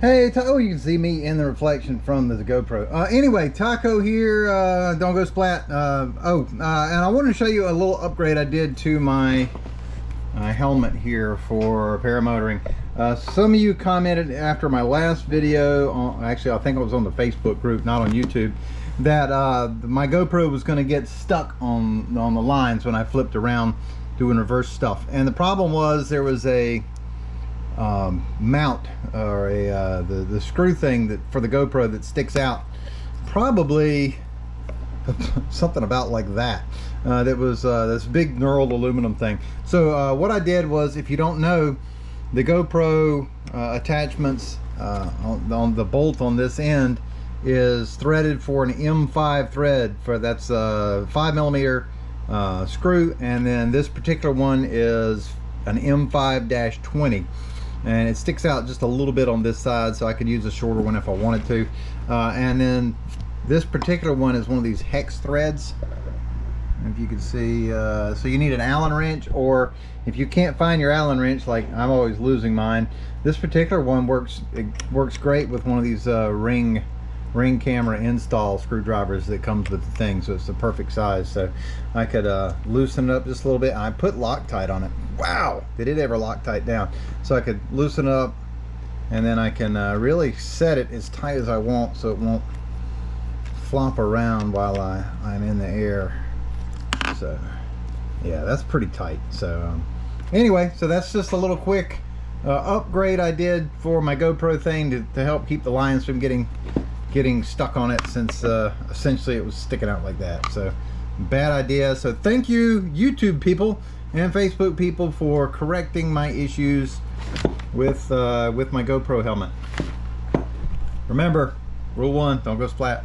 Hey, oh, you can see me in the reflection from the GoPro. Anyway, Taco here, don't go splat. And I wanted to show you a little upgrade I did to my helmet here for paramotoring. Some of you commented after my last video, actually I think it was on the Facebook group, not on YouTube, that my GoPro was going to get stuck on the lines when I flipped around doing reverse stuff. And the problem was there was a mount or the screw thing that for the GoPro that sticks out, probably something about like that. That was this big knurled aluminum thing. So what I did was, if you don't know, the GoPro attachments on the bolt on this end is threaded for an M5 thread, for that's a 5mm screw, and then this particular one is an M5-20. And it sticks out just a little bit on this side, so I could use a shorter one if I wanted to. And then this particular one is one of these hex threads, if you can see. So you need an Allen wrench, or if you can't find your Allen wrench, like I'm always losing mine, this particular one works great with one of these ring camera install screwdrivers that comes with the thing, so it's the perfect size. So I could loosen it up just a little bit. I put Loctite on it. Wow, did it ever Loctite down. So I could loosen it up, and then I can really set it as tight as I want so it won't flop around while I'm in the air. So yeah, that's pretty tight. So anyway, so that's just a little quick upgrade I did for my GoPro thing to help keep the lines from getting stuck on it, since essentially it was sticking out like that. So bad idea. So thank you, YouTube people and Facebook people, for correcting my issues with my GoPro helmet. Remember, rule 1, don't go splat.